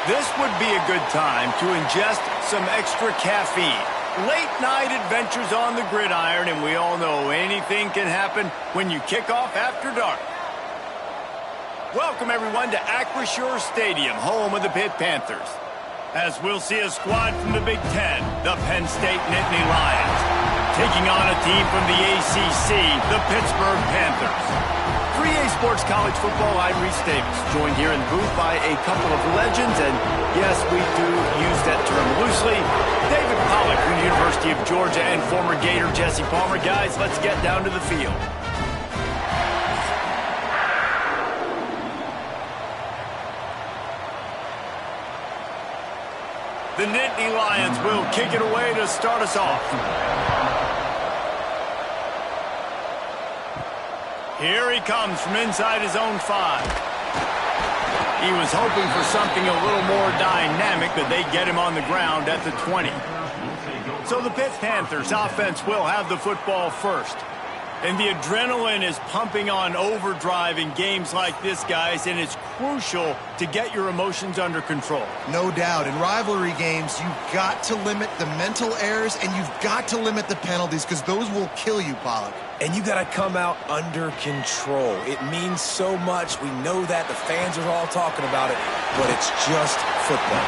This would be a good time to ingest some extra caffeine. Late night adventures on the gridiron, and we all know anything can happen when you kick off after dark. Welcome everyone to Acrisure Stadium, home of the Pitt Panthers. As we'll see a squad from the Big Ten, the Penn State Nittany Lions, taking on a team from the ACC, the Pittsburgh Panthers. 3A Sports College Football, I'm Reese Davis, joined here in the booth by a couple of legends, and yes, we do use that term loosely. David Pollack from the University of Georgia and former Gator Jesse Palmer. Guys, let's get down to the field. The Nittany Lions will kick it away to start us off. Here he comes from inside his own 5. He was hoping for something a little more dynamic, but they get him on the ground at the 20. So the Pitt Panthers offense will have the football first. And the adrenaline is pumping on overdrive in games like this, guys, and it's crucial to get your emotions under control. No doubt. In rivalry games, you've got to limit the mental errors, and you've got to limit the penalties, because those will kill you, Pollack. And you got to come out under control. It means so much. We know that. The fans are all talking about it, but it's just football.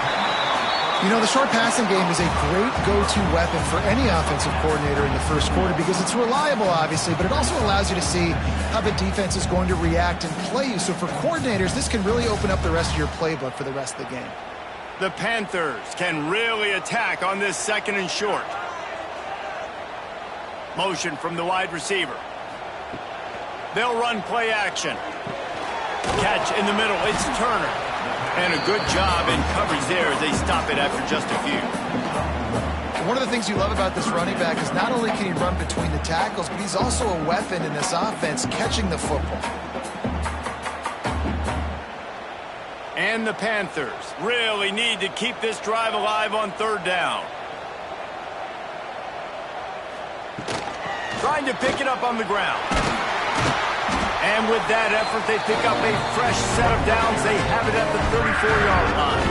You know, the short passing game is a great go-to weapon for any offensive coordinator in the first quarter because it's reliable, obviously, but it also allows you to see how the defense is going to react and play you. So for coordinators, this can really open up the rest of your playbook for the rest of the game. The Panthers can really attack on this 2nd and short. Motion from the wide receiver. They'll run play action. Catch in the middle. It's Turner. And a good job in coverage there as they stop it after just a few. One of the things you love about this running back is not only can he run between the tackles, but he's also a weapon in this offense catching the football. And the Panthers really need to keep this drive alive on 3rd down. Trying to pick it up on the ground. And with that effort, they pick up a fresh set of downs. They have it at the 34-yard line.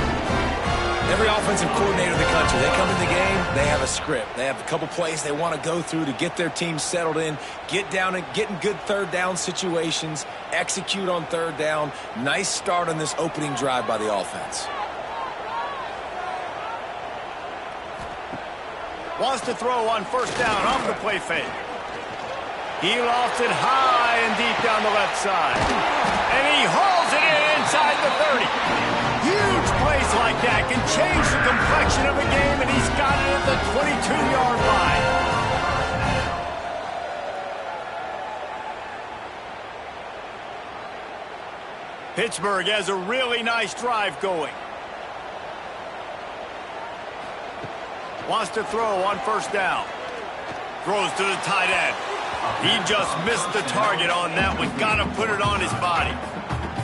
Every offensive coordinator in the country, they come in the game, they have a script. They have a couple plays they want to go through to get their team settled in, get down and get in good 3rd down situations, execute on 3rd down. Nice start on this opening drive by the offense. Wants to throw on 1st down off the play fake. He lofts it high and deep down the left side. And he hauls it in inside the 30. Huge plays like that can change the complexion of a game, and he's got it at the 22-yard line. Pittsburgh has a really nice drive going. Wants to throw on 1st down. Throws to the tight end. He just missed the target on that one. Got to put it on his body.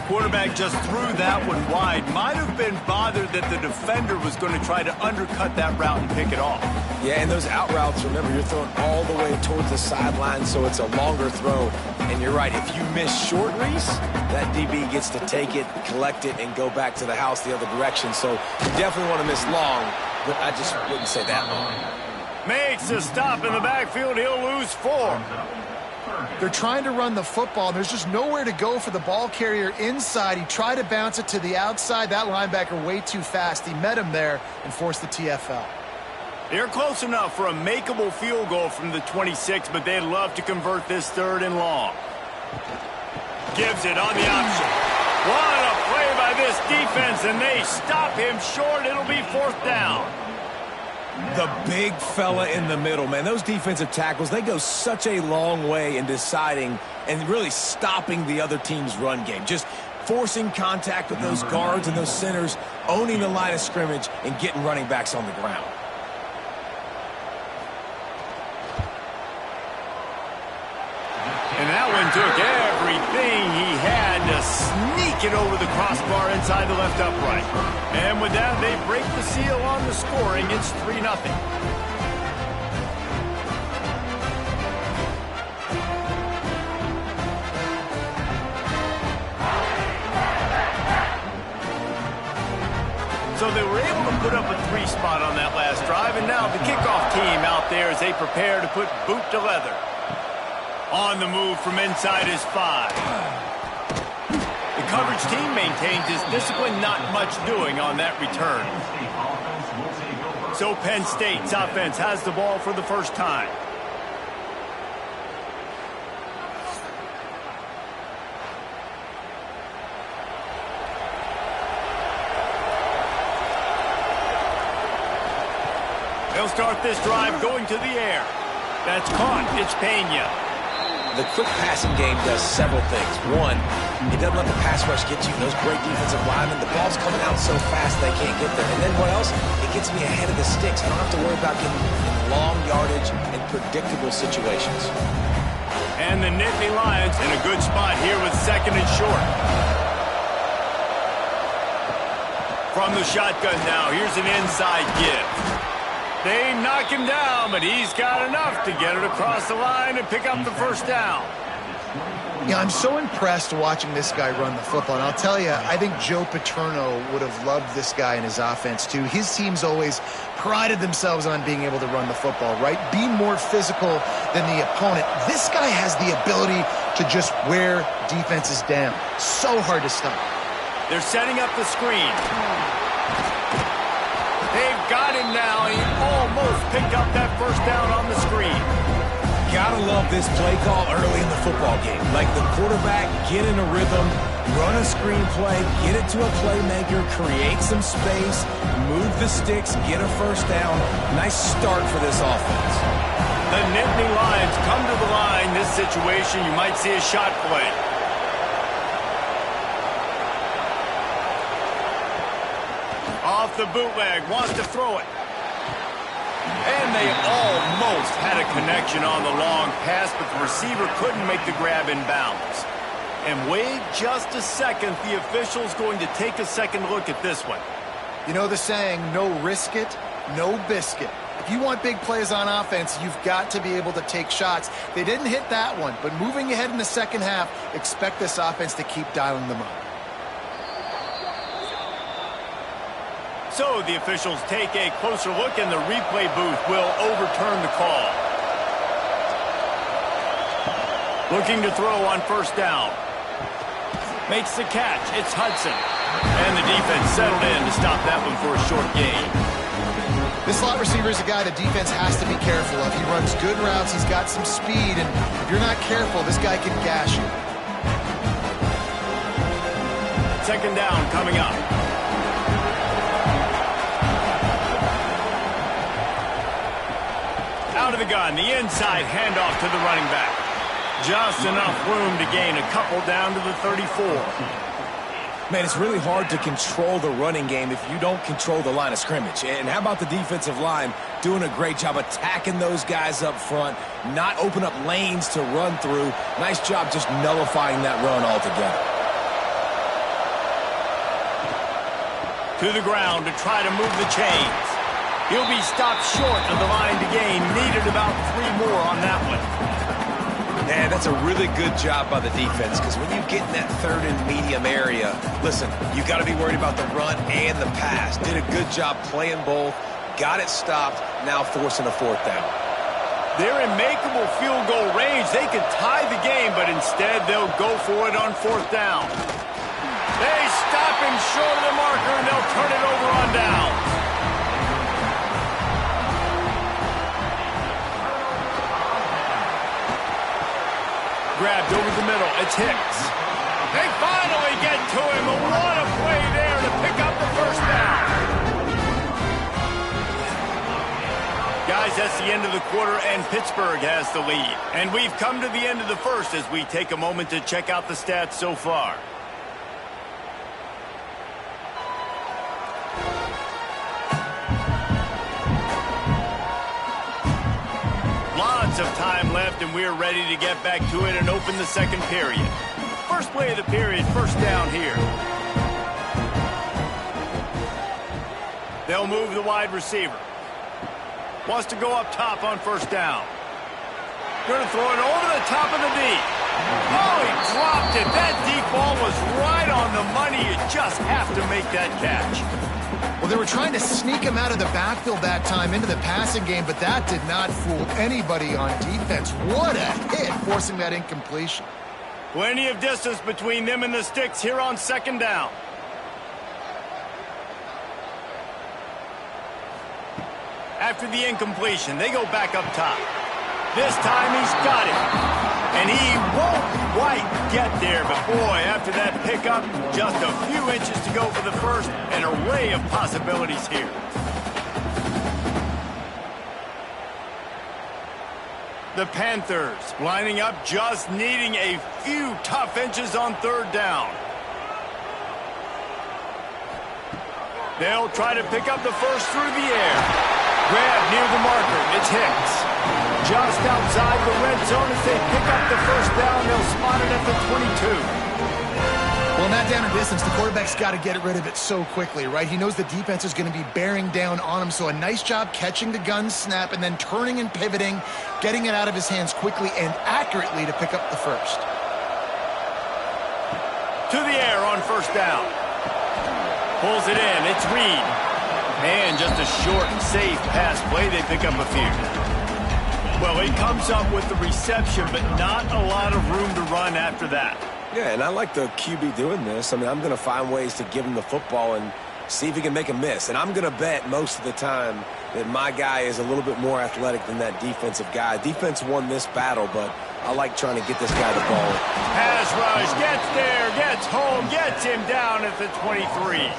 Quarterback just threw that one wide. Might have been bothered that the defender was going to try to undercut that route and pick it off. Yeah, and those out routes, remember, you're throwing all the way towards the sideline, so it's a longer throw. And you're right, if you miss short, Reese, that DB gets to take it, collect it, and go back to the house the other direction. So you definitely want to miss long, but I just wouldn't say that long. Makes a stop in the backfield. He'll lose 4. They're trying to run the football. There's just nowhere to go for the ball carrier inside. He tried to bounce it to the outside. That linebacker way too fast. He met him there and forced the TFL. They're close enough for a makeable field goal from the 26, but they'd love to convert this 3rd and long. Gives it on the option. What a play by this defense, and they stop him short. It'll be 4th down. The big fella in the middle, man. Those defensive tackles, they go such a long way in deciding and really stopping the other team's run game. Just forcing contact with those guards and those centers, owning the line of scrimmage, and getting running backs on the ground. And that one took everything he had to sneak it over the crossbar inside the left upright. And with that, they break the seal on the scoring. It's 3-0. So put up a 3 spot on that last drive, and now the kickoff team out there as they prepare to put boot to leather. On the move from inside is 5. The coverage team maintains its discipline, not much doing on that return. So Penn State's offense has the ball for the first time. They'll start this drive going to the air. That's caught. It's Pena. The quick passing game does several things. One, it doesn't let the pass rush get you. Those great defensive linemen, the ball's coming out so fast they can't get there. And then what else? It gets me ahead of the sticks. I don't have to worry about getting in long yardage and predictable situations. And the Nittany Lions in a good spot here with 2nd and short. From the shotgun now, here's an inside give. They knock him down, but he's got enough to get it across the line and pick up the first down. Yeah, I'm so impressed watching this guy run the football. And I'll tell you, I think Joe Paterno would have loved this guy in his offense, too. His teams always prided themselves on being able to run the football, right? Be more physical than the opponent. This guy has the ability to just wear defenses down. So hard to stop. They're setting up the screen. They've got him now. He almost picked up that first down on the screen. Gotta love this play call early in the football game. Like the quarterback, get in a rhythm, run a screen play, get it to a playmaker, create some space, move the sticks, get a first down. Nice start for this offense. The Nittany Lions come to the line. This situation, you might see a shot play. Off the bootleg, wants to throw it. And they almost had a connection on the long pass, but the receiver couldn't make the grab in bounds. And wait just a second, the official's going to take a second look at this one. You know the saying, no risk it, no biscuit. If you want big plays on offense, you've got to be able to take shots. They didn't hit that one, but moving ahead in the second half, expect this offense to keep dialing them up. So the officials take a closer look, and the replay booth will overturn the call. Looking to throw on first down. Makes the catch. It's Hudson. And the defense settled in to stop that one for a short gain. This slot receiver is a guy the defense has to be careful of. He runs good routes. He's got some speed, and if you're not careful, this guy can gash you. Second down coming up. Out of the gun, the inside handoff to the running back. Just enough room to gain a couple down to the 34. Man, it's really hard to control the running game if you don't control the line of scrimmage. And how about the defensive line doing a great job attacking those guys up front, not open up lanes to run through. Nice job just nullifying that run altogether. To the ground to try to move the chains. He'll be stopped short of the line to gain. Needed about 3 more on that one. Man, that's a really good job by the defense, because when you get in that 3rd and medium area, listen, you got to be worried about the run and the pass. Did a good job playing both, got it stopped, now forcing a 4th down. They're in makeable field goal range. They could tie the game, but instead they'll go for it on 4th down. They stop him short of the marker, and they'll turn it over on downs. Grabbed over the middle. It's Hicks. They finally get to him. What a play there to pick up the first down. Guys, that's the end of the quarter, and Pittsburgh has the lead. And we've come to the end of the first as we take a moment to check out the stats so far. Lots of time left, and we're ready to get back to it and open the second period. First play of the period, first down here. They'll move the wide receiver. Wants to go up top on first down. Going to throw it over the top of the D. Oh, he dropped it. That deep ball was right on the money. You just have to make that catch. Well, they were trying to sneak him out of the backfield that time into the passing game, but that did not fool anybody on defense. What a hit, forcing that incompletion. Plenty of distance between them and the sticks here on second down. After the incompletion, they go back up top. This time he's got it. And he won't quite get there, but boy, after that pickup, just a few inches to go for the first. An array of possibilities here. The Panthers lining up, just needing a few tough inches on third down. They'll try to pick up the first through the air. Grab near the marker. It's Hicks. Just outside the red zone as they pick up the first down. They'll spot it at the 22. Well, in that down and distance, the quarterback's got to get rid of it so quickly, right? He knows the defense is going to be bearing down on him, so a nice job catching the gun snap and then turning and pivoting, getting it out of his hands quickly and accurately to pick up the first. To the air on first down. Pulls it in. It's Reed. And just a short and safe pass play. They pick up a few. Well, he comes up with the reception, but not a lot of room to run after that. Yeah, and I like the QB doing this. I mean, I'm going to find ways to give him the football and see if he can make a miss. And I'm going to bet most of the time that my guy is a little bit more athletic than that defensive guy. Defense won this battle, but I like trying to get this guy the ball. Pass rush, gets there, gets home, gets him down at the 23.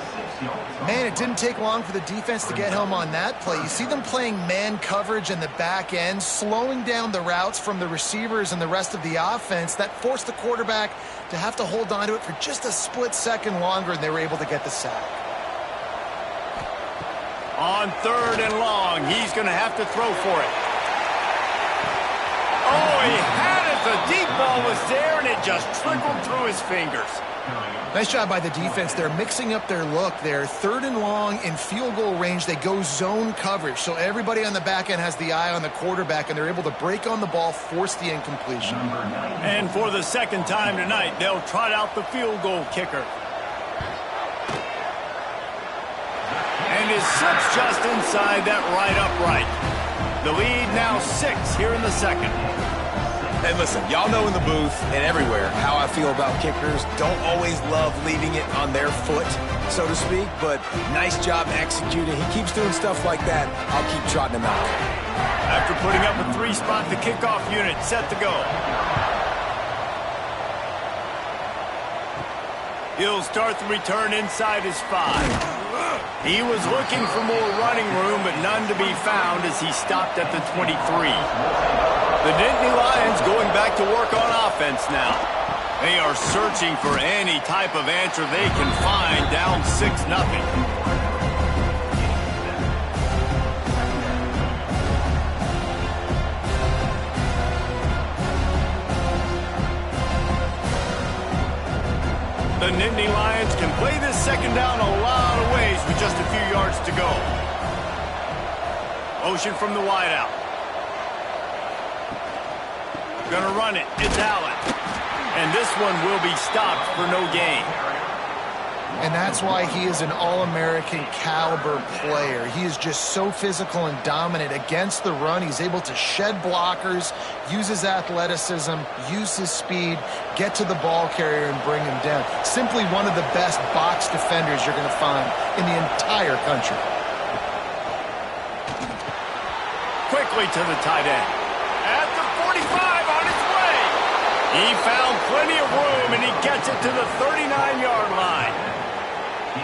Man, it didn't take long for the defense to get home on that play. You see them playing man coverage in the back end, slowing down the routes from the receivers and the rest of the offense. That forced the quarterback to have to hold on to it for just a split second longer, and they were able to get the sack. On third and long, he's going to have to throw for it. Oh, he had it. The deep ball was there, and it just trickled through his fingers. Nice job by the defense. They're mixing up their look there. Third and long in field goal range. They go zone coverage. So everybody on the back end has the eye on the quarterback, and they're able to break on the ball, force the incompletion. And for the second time tonight, they'll trot out the field goal kicker. And his slips just inside that right upright. The lead now 6 here in the second. Hey, listen, y'all know in the booth and everywhere how I feel about kickers. Don't always love leaving it on their foot, so to speak, but nice job executing. He keeps doing stuff like that. I'll keep trotting him out. After putting up a 3-spot, the kickoff unit set to go. He'll start the return inside his 5. He was looking for more running room, but none to be found as he stopped at the 23. The Nittany Lions going back to work on offense now. They are searching for any type of answer they can find, down 6-0. The Nittany Lions can play this second down a lot of ways with just a few yards to go. Motion from the wideout. Gonna run it. It's Allen. And this one will be stopped for no gain. And that's why he is an All-American caliber player. He is just so physical and dominant against the run. He's able to shed blockers, use his athleticism, use his speed, get to the ball carrier and bring him down. Simply one of the best box defenders you're going to find in the entire country. Quickly to the tight end. At the 45 on its way. He found plenty of room, and he gets it to the 39-yard line.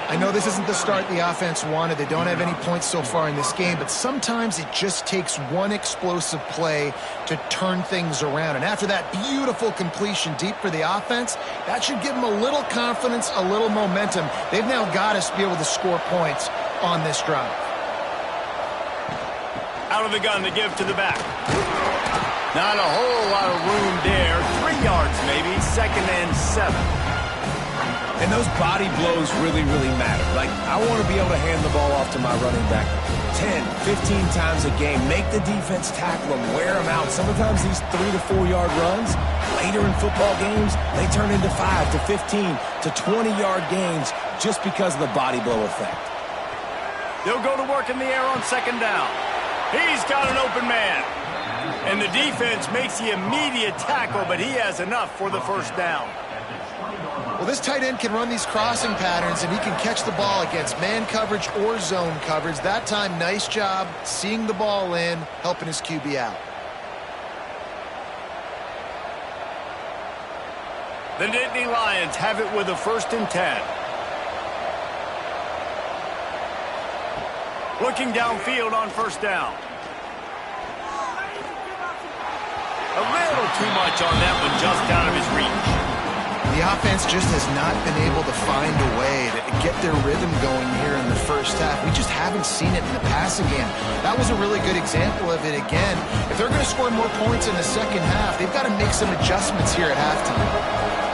I know this isn't the start the offense wanted. They don't have any points so far in this game, but sometimes it just takes one explosive play to turn things around. And after that beautiful completion deep for the offense, that should give them a little confidence, a little momentum. They've now got to be able to score points on this drive. Out of the gun to give to the back. Not a whole lot of room there. 3 yards maybe, 2nd and 7. And those body blows really, really matter. Like, I want to be able to hand the ball off to my running back 10, 15 times a game. Make the defense tackle them, wear them out. Sometimes these 3 to 4 yard runs, later in football games, they turn into 5 to 15 to 20 yard gains just because of the body blow effect. They'll go to work in the air on second down. He's got an open man. And the defense makes the immediate tackle, but he has enough for the first down. Well, this tight end can run these crossing patterns, and he can catch the ball against man coverage or zone coverage. That time, nice job seeing the ball in, helping his QB out. The Nittany Lions have it with a 1st and 10. Looking downfield on first down. A little too much on that one, just out of his reach. The offense just has not been able to find a way to get their rhythm going here in the first half. We just haven't seen it in the passing game. That was a really good example of it again. If they're going to score more points in the second half, they've got to make some adjustments here at halftime.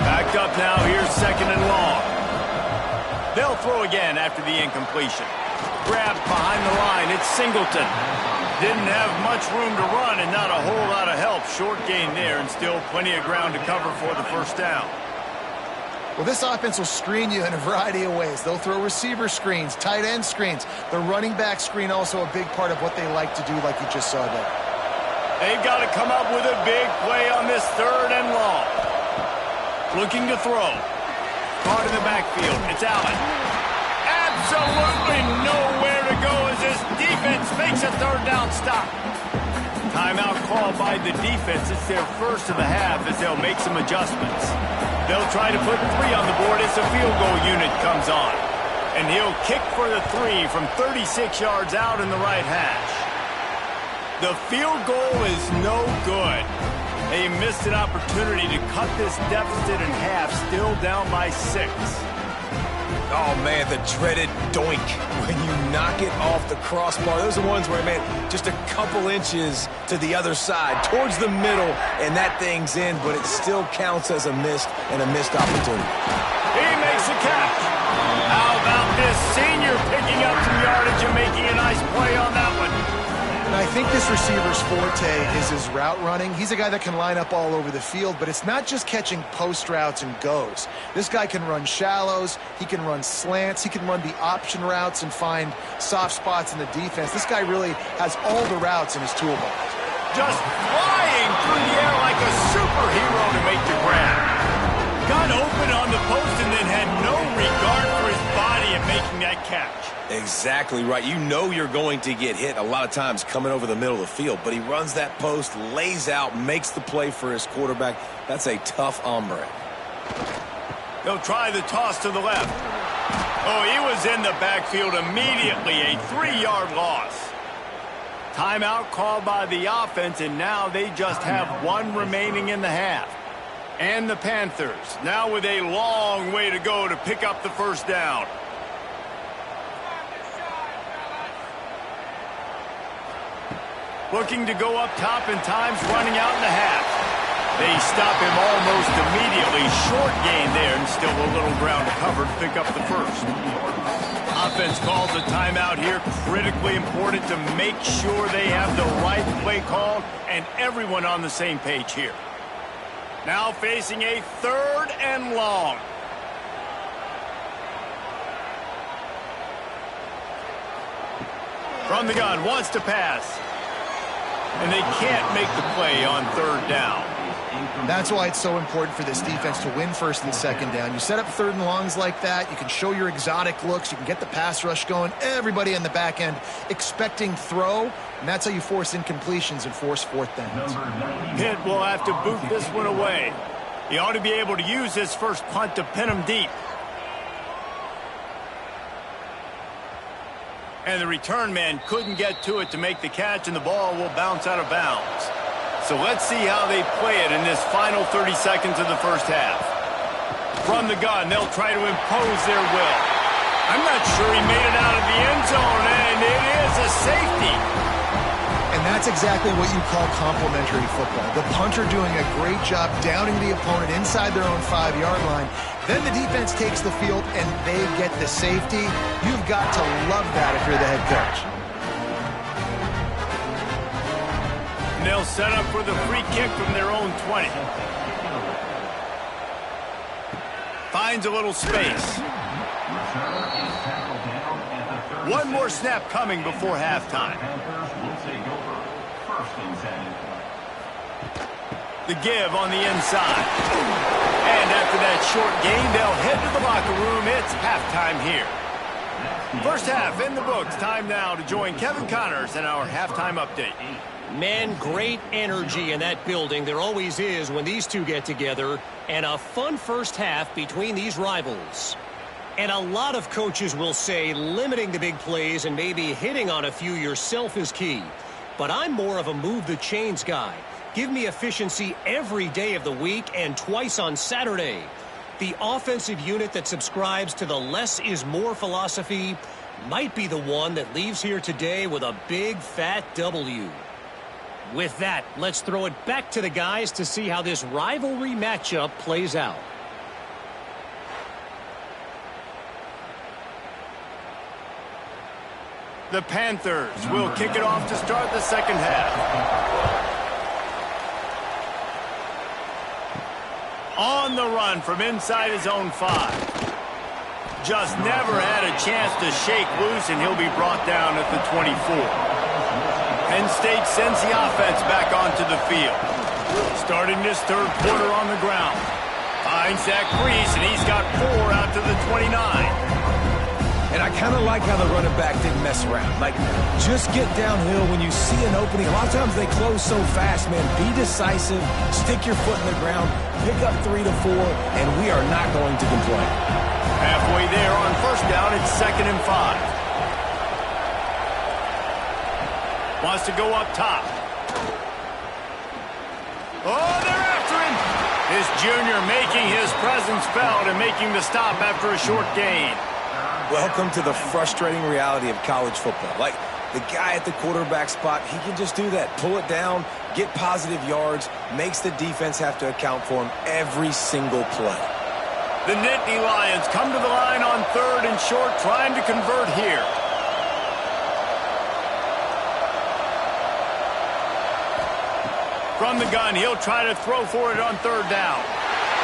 Backed up now, here's 2nd and long. They'll throw again after the incompletion. Grabbed behind the line, it's Singleton. Didn't have much room to run and not a whole lot of help. Short gain there and still plenty of ground to cover for the first down. Well, this offense will screen you in a variety of ways. They'll throw receiver screens, tight end screens. The running back screen also a big part of what they like to do, like you just saw there. They've got to come up with a big play on this 3rd and long. Looking to throw. Caught in the backfield. It's Allen. Absolutely nowhere to go as this defense makes a 3rd down stop. Timeout called by the defense. It's their first of the half as they'll make some adjustments. They'll try to put 3 on the board as the field goal unit comes on. And he'll kick for the 3 from 36 yards out in the right hash. The field goal is no good. They missed an opportunity to cut this deficit in half, still down by 6. Oh, man, the dreaded doink when you knock it off the crossbar. Those are ones where, man, just a couple inches to the other side, towards the middle, and that thing's in, but it still counts as a missed opportunity. He makes a catch. How about this senior picking up some yardage and making a nice play on that one? And I think this receiver's forte is his route running. He's a guy that can line up all over the field, but it's not just catching post routes and goes. This guy can run shallows, he can run slants, he can run the option routes and find soft spots in the defense. This guy really has all the routes in his toolbox. Just flying through the air like a superhero to make the grab. Got open on the post and then had no regard for his body in making that catch. Exactly right. You know you're going to get hit a lot of times coming over the middle of the field, but he runs that post, lays out, makes the play for his quarterback. That's a tough hombre. They'll try the toss to the left. Oh, he was in the backfield immediately. A 3-yard loss. Timeout called by the offense, and now they just have 1 remaining in the half. And the Panthers now with a long way to go to pick up the first down. Looking to go up top, and time's running out in the half. They stop him almost immediately. Short gain there, and still a little ground to cover to pick up the first. Offense calls a timeout here. Critically important to make sure they have the right play called and everyone on the same page here. Now facing a 3rd and long. From the gun, wants to pass. And they can't make the play on 3rd down. That's why it's so important for this defense to win 1st and 2nd down. You set up 3rd and longs like that, you can show your exotic looks, you can get the pass rush going, everybody on the back end expecting throw, and that's how you force incompletions and force 4th downs. Pitt will have to boot this one away. He ought to be able to use his first punt to pin him deep. And the return man couldn't get to it to make the catch, and the ball will bounce out of bounds. So let's see how they play it in this final 30 seconds of the first half. From the gun, they'll try to impose their will. I'm not sure he made it out of the end zone, and it is a safety. And that's exactly what you call complementary football. The punter doing a great job downing the opponent inside their own 5-yard line. Then the defense takes the field, and they get the safety. You've got to love that if you're the head coach. And they'll set up for the free kick from their own 20. Finds a little space. One more snap coming before halftime. The give on the inside. And after that short gain, they'll head to the locker room. It's halftime here. First half in the books. Time now to join Kevin Connors in our halftime update. Man, great energy in that building. There always is when these two get together. And a fun first half between these rivals. And a lot of coaches will say limiting the big plays and maybe hitting on a few yourself is key. But I'm more of a move the chains guy. Give me efficiency every day of the week and twice on Saturday. The offensive unit that subscribes to the less is more philosophy might be the one that leaves here today with a big fat W. With that, let's throw it back to the guys to see how this rivalry matchup plays out. The Panthers will kick it off to start the second half. On the run from inside his own 5. Just never had a chance to shake loose, and he'll be brought down at the 24. Penn State sends the offense back onto the field. Starting this third quarter on the ground. Finds that crease, and he's got 4 out to the 29. And I kind of like how the running back didn't mess around. Like, just get downhill when you see an opening. A lot of times they close so fast, man. Be decisive, stick your foot in the ground, pick up 3 to 4, and we are not going to complain. Halfway there on first down, it's 2nd and 5. Wants to go up top. Oh, they're after him. This junior making his presence felt and making the stop after a short gain. Welcome to the frustrating reality of college football. Like, the guy at the quarterback spot, he can just do that. Pull it down, get positive yards, makes the defense have to account for him every single play. The Nittany Lions come to the line on 3rd and short, trying to convert here. From the gun, he'll try to throw for it on 3rd down.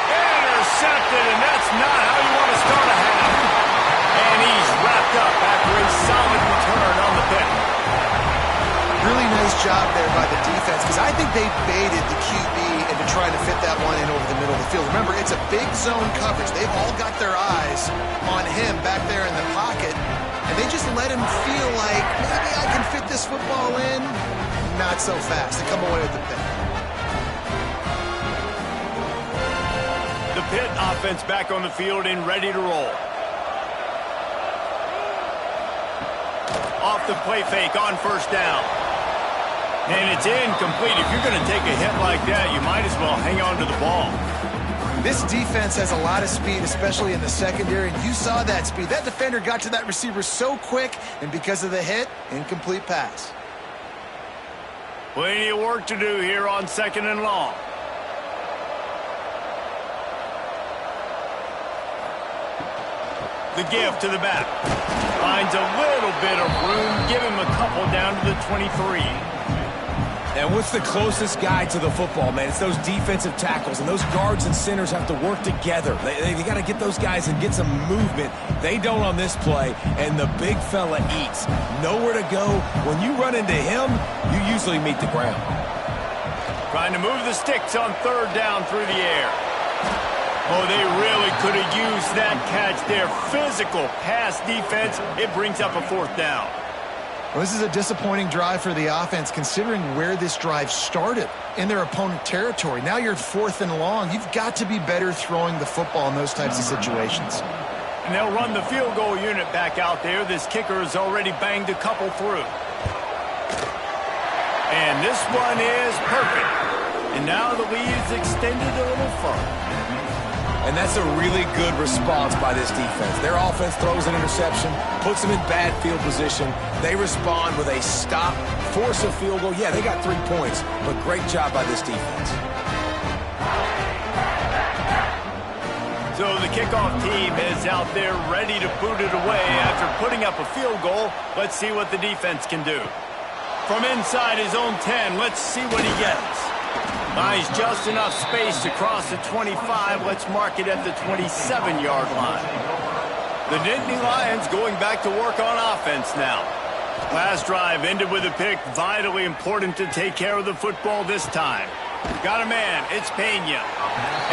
Intercepted, and that's not how you want to start a half. And he's wrapped up after a solid return on the pick. Really nice job there by the defense, because I think they baited the QB into trying to fit that one in over the middle of the field. Remember, it's a big zone coverage. They've all got their eyes on him back there in the pocket, and they just let him feel like, maybe I can fit this football in. Not so fast. They come away with the pick. The Pitt offense back on the field and ready to roll. Off the play fake on first down. And it's incomplete. If you're going to take a hit like that, you might as well hang on to the ball. This defense has a lot of speed, especially in the secondary, and you saw that speed. That defender got to that receiver so quick, and because of the hit, incomplete pass. Plenty of work to do here on 2nd and long. The give to the back. Finds a little bit of room. Give him a couple down to the 23. And what's the closest guy to the football, man? It's those defensive tackles, and those guards and centers have to work together. They got to get those guys and get some movement. They don't on this play, and the big fella eats. Nowhere to go. When you run into him, you usually meet the ground. Trying to move the sticks on 3rd down through the air. Oh, they really could have used that catch there. Physical pass defense. It brings up a 4th down. Well, this is a disappointing drive for the offense, considering where this drive started in their opponent territory. Now you're 4th and long. You've got to be better throwing the football in those types of situations. And they'll run the field goal unit back out there. This kicker has already banged a couple through. And this one is perfect. And now the lead is extended a little further. And that's a really good response by this defense. Their offense throws an interception, puts them in bad field position. They respond with a stop, force a field goal. Yeah, they got 3 points, but great job by this defense. So the kickoff team is out there ready to boot it away after putting up a field goal. Let's see what the defense can do. From inside his own 10, let's see what he gets. Finds just enough space to cross the 25. Let's mark it at the 27-yard line. The Nittany Lions going back to work on offense now. Last drive ended with a pick. Vitally important to take care of the football this time. Got a man. It's Pena.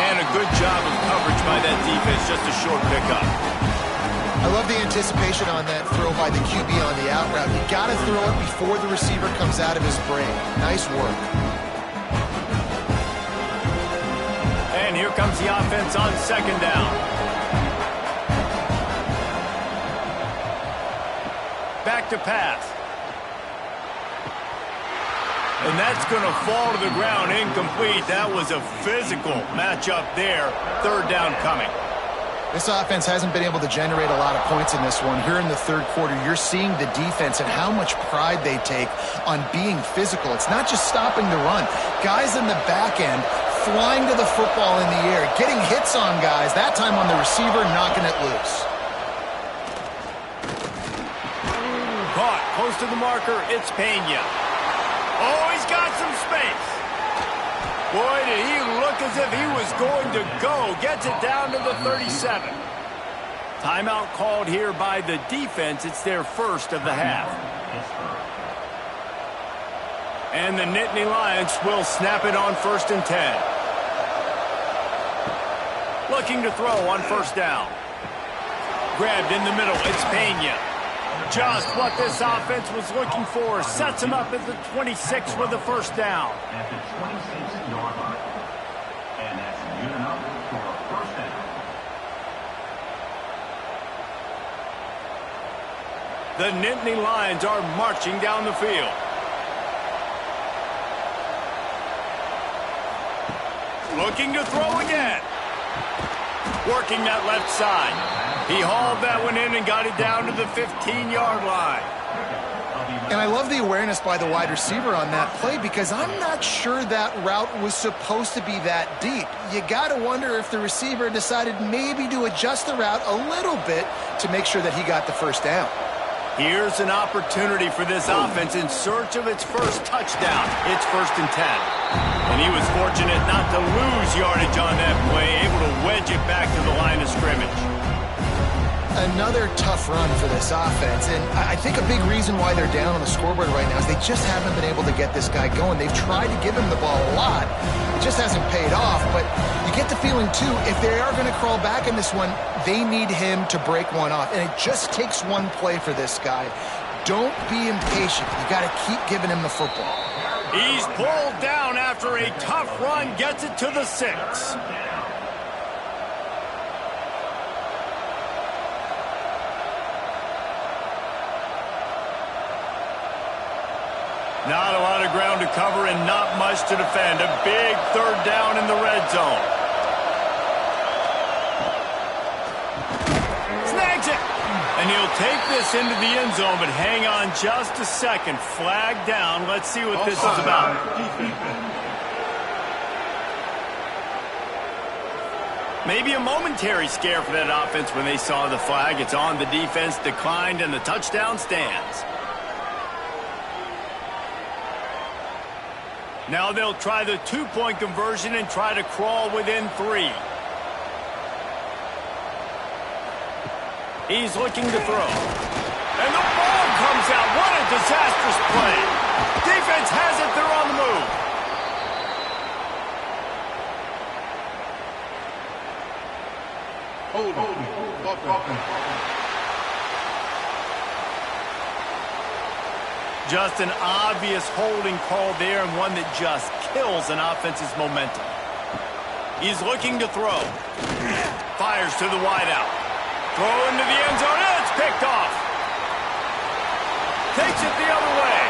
And a good job of coverage by that defense. Just a short pickup. I love the anticipation on that throw by the QB on the out route. You got to throw it before the receiver comes out of his break. Nice work. And here comes the offense on second down. Back to pass. And that's going to fall to the ground incomplete. That was a physical matchup there. Third down coming. This offense hasn't been able to generate a lot of points in this one. Here in the third quarter, you're seeing the defense and how much pride they take on being physical. It's not just stopping the run. Guys in the back end flying to the football in the air, getting hits on guys, that time on the receiver, knocking it loose. Caught close to the marker. It's Pena. Oh, he's got some space. Boy, did he look as if he was going to go. Gets it down to the 37. Timeout called here by the defense. It's their first of the half. And the Nittany Lions will snap it on 1st and 10. Looking to throw on first down. Grabbed in the middle. It's Pena. Just what this offense was looking for. Sets him up at the 26 with the first down. At the 26-yard line. And that's good enough for a first down. The Nittany Lions are marching down the field. Looking to throw again. Working that left side. He hauled that one in and got it down to the 15-yard line. And I love the awareness by the wide receiver on that play because I'm not sure that route was supposed to be that deep. You got to wonder if the receiver decided maybe to adjust the route a little bit to make sure that he got the first down. Here's an opportunity for this offense in search of its first touchdown. It's 1st and 10. And he was fortunate not to lose yardage on that play, able to wedge it back to the line of scrimmage. Another tough run for this offense, and I think a big reason why they're down on the scoreboard right now is they just haven't been able to get this guy going. They've tried to give him the ball a lot. It just hasn't paid off, but you get the feeling, too, if they are going to crawl back in this one, they need him to break one off, and it just takes one play for this guy. Don't be impatient. You got to keep giving him the football. He's pulled down after a tough run, gets it to the 6. Not a lot of ground to cover and not much to defend. A big third down in the red zone. Snags it. And he'll take this into the end zone, but hang on just a second. Flag down. Let's see what this is about. Maybe a momentary scare for that offense when they saw the flag. It's on the defense, declined, and the touchdown stands. Now they'll try the two-point conversion and try to crawl within 3. He's looking to throw. And the ball comes out. What a disastrous play. Defense has it. They're on the move. Just an obvious holding call there, and one that just kills an offense's momentum. He's looking to throw. Fires to the wideout. Throw into the end zone. And it's picked off. Takes it the other way.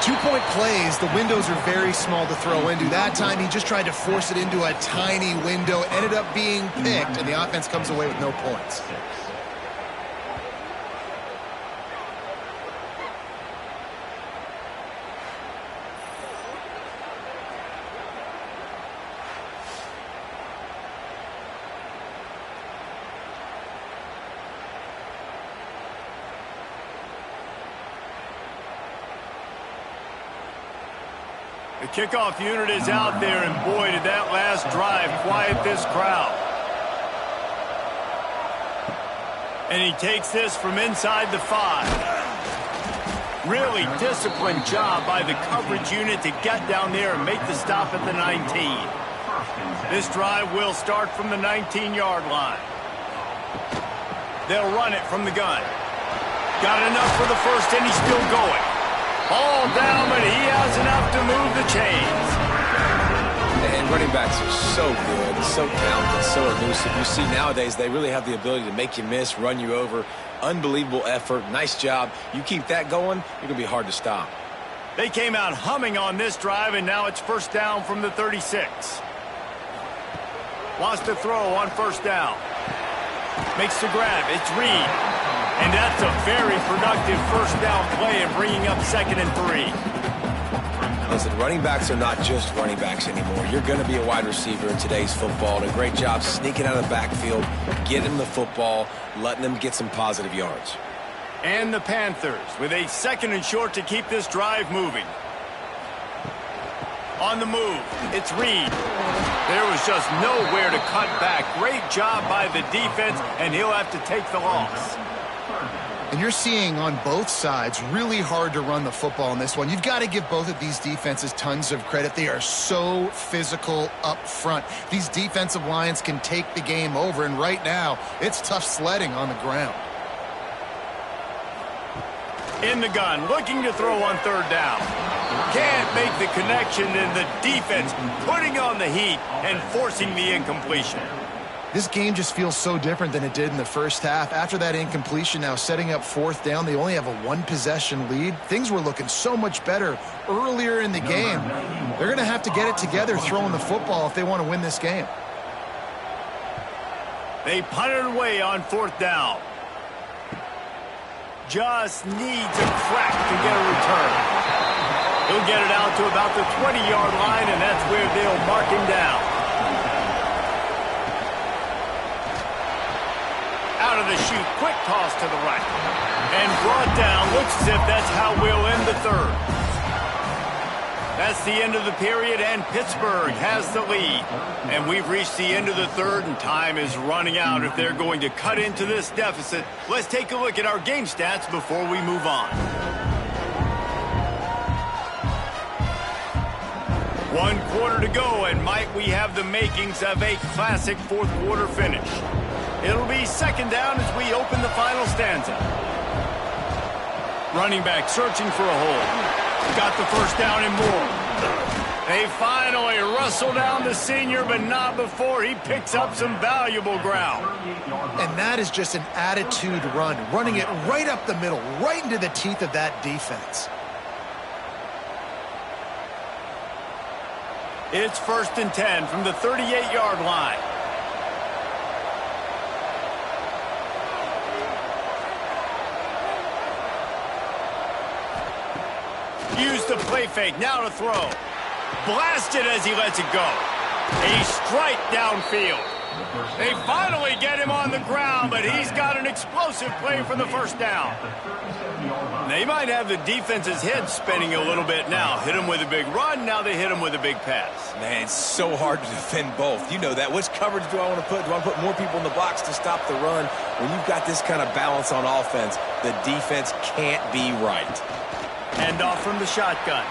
2-point plays, the windows are very small to throw into. That time he just tried to force it into a tiny window. Ended up being picked, and the offense comes away with no points. The kickoff unit is out there, and boy, did that last drive quiet this crowd. And he takes this from inside the 5. Really disciplined job by the coverage unit to get down there and make the stop at the 19. This drive will start from the 19-yard line. They'll run it from the gun. Got enough for the first, and he's still going. All down, but he has enough to move the chains. And running backs are so good, so talented, so elusive. You see nowadays they really have the ability to make you miss, run you over. Unbelievable effort. Nice job. You keep that going, you're going to be hard to stop. They came out humming on this drive, and now it's first down from the 36. Wants to throw on first down. Makes the grab. It's Reed. And that's a very productive first down play and bringing up 2nd and 3. Listen, running backs are not just running backs anymore. You're going to be a wide receiver in today's football. And a great job sneaking out of the backfield, getting them the football, letting them get some positive yards. And the Panthers with a 2nd and short to keep this drive moving. On the move, it's Reed. There was just nowhere to cut back. Great job by the defense, and he'll have to take the loss. And you're seeing on both sides really hard to run the football in this one. You've got to give both of these defenses tons of credit. They are so physical up front. These defensive lines can take the game over, and right now, it's tough sledding on the ground. In the gun, looking to throw on 3rd down. Can't make the connection, and the defense putting on the heat and forcing the incompletion. This game just feels so different than it did in the first half. After that incompletion, now setting up 4th down, they only have a 1-possession lead. Things were looking so much better earlier in the game. They're going to have to get it together throwing the football if they want to win this game. They punted away on 4th down. Just needs a crack to get a return. He'll get it out to about the 20-yard line, and that's where they'll mark him down. Out of the chute, quick toss to the right. And brought down, looks as if that's how we'll end the 3rd. That's the end of the period, and Pittsburgh has the lead. And we've reached the end of the 3rd, and time is running out if they're going to cut into this deficit. Let's take a look at our game stats before we move on. 1 quarter to go, and might we have the makings of a classic 4th quarter finish. It'll be 2nd down as we open the final stanza. Running back searching for a hole. Got the first down and more. They finally wrestle down the senior, but not before he picks up some valuable ground. And that is just an attitude run, running it right up the middle, right into the teeth of that defense. It's 1st and 10 from the 38-yard line. Use the play fake, now to throw. Blasted as he lets it go. A strike downfield. They finally get him on the ground, but he's got an explosive play for the first down. They might have the defense's head spinning a little bit now. Hit him with a big run, now they hit him with a big pass. Man, it's so hard to defend both. You know that. Which coverage do I want to put? Do I want to put more people in the box to stop the run? When you've got this kind of balance on offense, the defense can't be right. Hand off from the shotgun.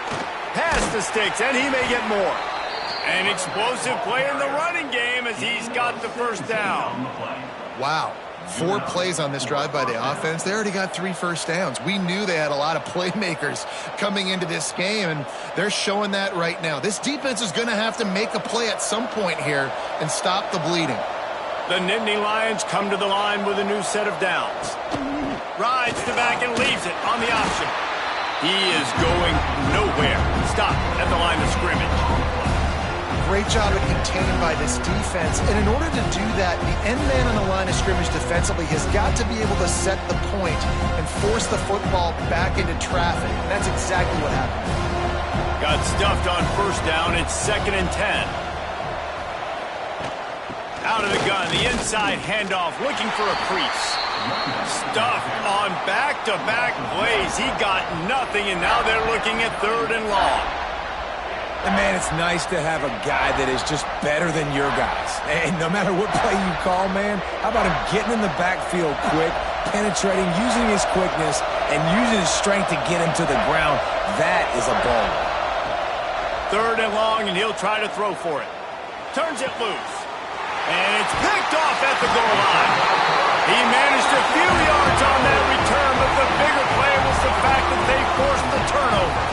Pass the sticks, and he may get more. An explosive play in the running game as he's got the first down. Wow. 4 plays on this drive by the offense. They already got 3 first downs. We knew they had a lot of playmakers coming into this game, and they're showing that right now. This defense is going to have to make a play at some point here and stop the bleeding. The Nittany Lions come to the line with a new set of downs. Rides the back and leaves it on the option. He is going nowhere. Stop at the line of scrimmage. Great job at containing by this defense. And in order to do that, the end man on the line of scrimmage defensively has got to be able to set the point and force the football back into traffic. And that's exactly what happened. Got stuffed on first down. It's 2nd and 10. Out of the gun, the inside handoff, looking for a crease. Stuffed on back-to-back plays. He got nothing, and now they're looking at 3rd and long. And, man, it's nice to have a guy that is just better than your guys. And no matter what play you call, man, how about him getting in the backfield quick, penetrating, using his quickness, and using his strength to get him to the ground? That is a ball. 3rd and long, and he'll try to throw for it. Turns it loose. And it's picked off at the goal line. He managed a few yards on that return, but the bigger play was the fact that they forced the turnover.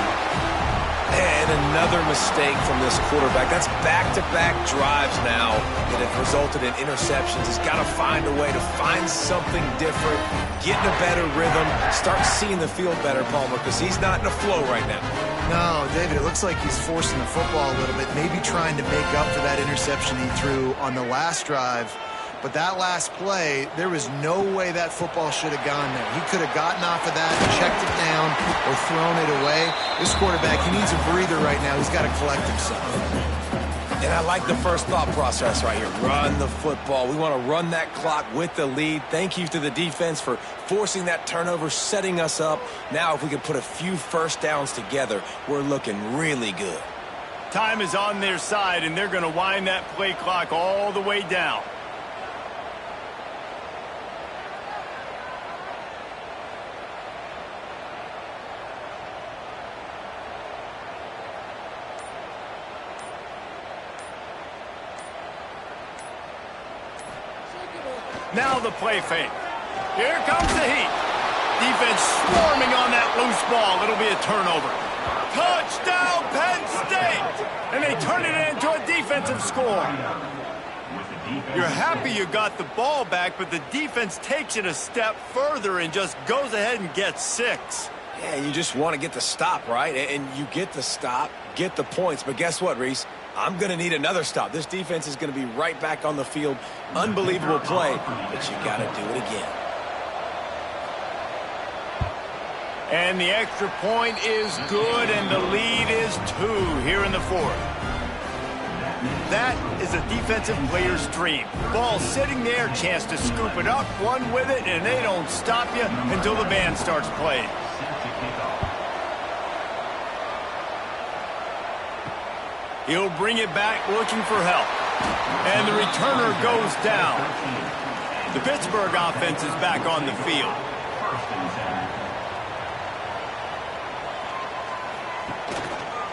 And another mistake from this quarterback. That's back-to-back drives now that have resulted in interceptions. He's got to find a way to find something different, get in a better rhythm, start seeing the field better, Palmer, because he's not in a flow right now. No, David, it looks like he's forcing the football a little bit, maybe trying to make up for that interception he threw on the last drive. But that last play, there was no way that football should have gone there. He could have gotten off of that, checked it down, or thrown it away. This quarterback, he needs a breather right now. He's got to collect himself. And I like the first thought process right here. Run the football. We want to run that clock with the lead. Thank you to the defense for forcing that turnover, setting us up. Now, if we can put a few first downs together, we're looking really good. Time is on their side, and they're going to wind that play clock all the way down. Now the play fake. Here comes the heat. Defense swarming on that loose ball. It'll be a turnover. Touchdown, Penn State! And they turn it into a defensive score. You're happy you got the ball back, but the defense takes it a step further and just goes ahead and gets 6. Yeah, you just want to get the stop, right? And you get the stop, get the points. But guess what, Reese? I'm going to need another stop. This defense is going to be right back on the field. Unbelievable play, but you got to do it again. And the extra point is good, and the lead is 2 here in the 4th. That is a defensive player's dream. Ball sitting there, chance to scoop it up, run with it, and they don't stop you until the band starts playing. He'll bring it back looking for help. And the returner goes down. The Pittsburgh offense is back on the field.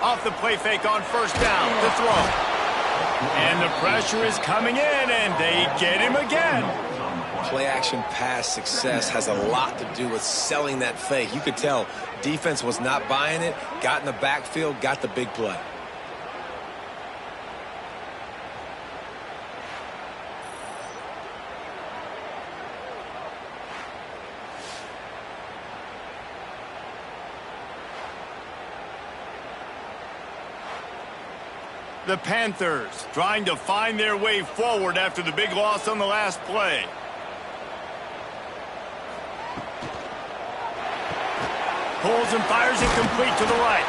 Off the play fake on first down, the throw. And the pressure is coming in, and they get him again. Play-action pass success has a lot to do with selling that fake. You could tell defense was not buying it, got in the backfield, got the big play. The Panthers trying to find their way forward after the big loss on the last play. Pulls and fires it complete to the right.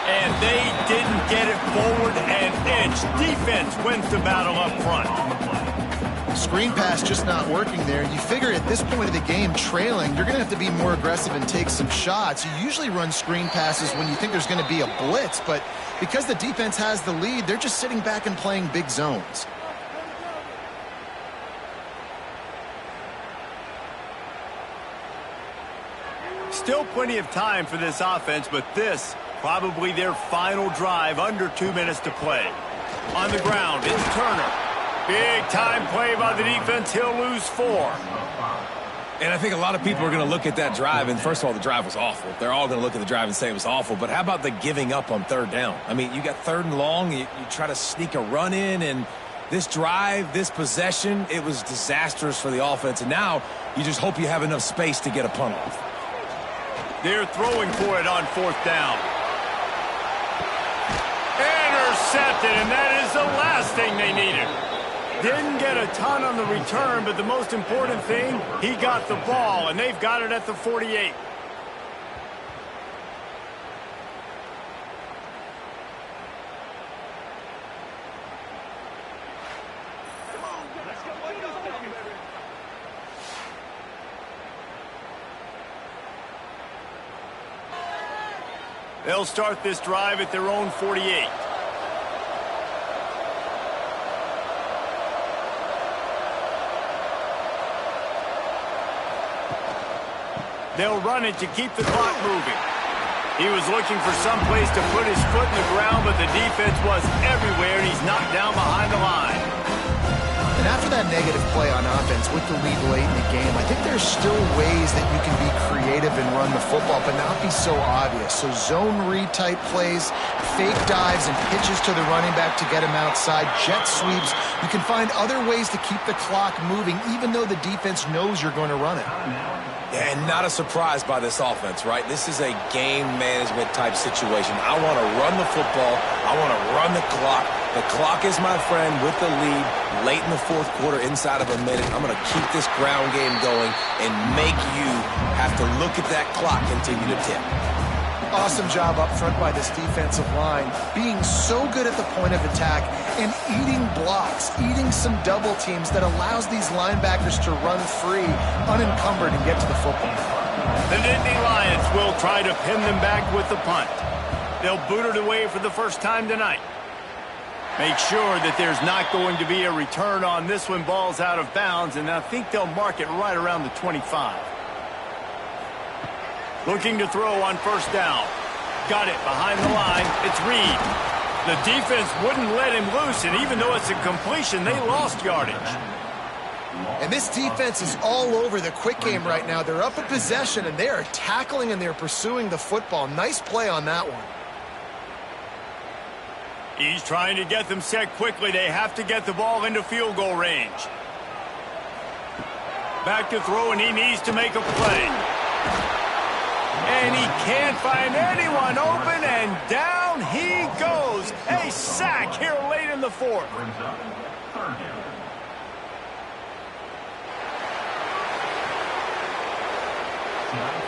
And they didn't get it forward an inch. Defense wins the battle up front. Screen pass just not working there. You figure at this point of the game, trailing, you're going to have to be more aggressive and take some shots. You usually run screen passes when you think there's going to be a blitz, but because the defense has the lead, they're just sitting back and playing big zones. Still plenty of time for this offense, but this probably their final drive, under 2 minutes to play. On the ground, it's Turner. Big time play by the defense. He'll lose 4. And I think a lot of people are going to look at that drive, and first of all, the drive was awful. They're all going to look at the drive and say it was awful, but how about the giving up on 3rd down? I mean, you got 3rd and long, you try to sneak a run in, and this drive, this possession, it was disastrous for the offense, and now you just hope you have enough space to get a punt off. They're throwing for it on 4th down. Intercepted, and that is the last thing they needed. Didn't get a ton on the return, but the most important thing, he got the ball, and they've got it at the 48. They'll start this drive at their own 48. They'll run it to keep the clock moving. He was looking for some place to put his foot in the ground, but the defense was everywhere, and he's knocked down behind the line. And after that negative play on offense with the lead late in the game, I think there's still ways that you can be creative and run the football, but not be so obvious. So zone read type plays, fake dives and pitches to the running back to get him outside, jet sweeps. You can find other ways to keep the clock moving, even though the defense knows you're going to run it. And not a surprise by this offense, right? This is a game management type situation. I want to run the football. I want to run the clock. The clock is my friend with the lead late in the fourth quarter, inside of a minute. I'm going to keep this ground game going and make you have to look at that clock continue to tick. Awesome job up front by this defensive line, being so good at the point of attack and eating blocks, eating some double teams that allows these linebackers to run free, unencumbered, and get to the football. The Nittany Lions will try to pin them back with the punt. They'll boot it away for the first time tonight. Make sure that there's not going to be a return on this one. Ball's out of bounds, and I think they'll mark it right around the 25. Looking to throw on first down. Got it behind the line. It's Reed. The defense wouldn't let him loose, and even though it's a completion, they lost yardage. And this defense is all over the quick game right now. They're up in possession, and they are tackling and they're pursuing the football. Nice play on that one. He's trying to get them set quickly. They have to get the ball into field goal range. Back to throw, and he needs to make a play. And he can't find anyone open, and down he goes. A sack here late in the fourth. Brings up third down. Snap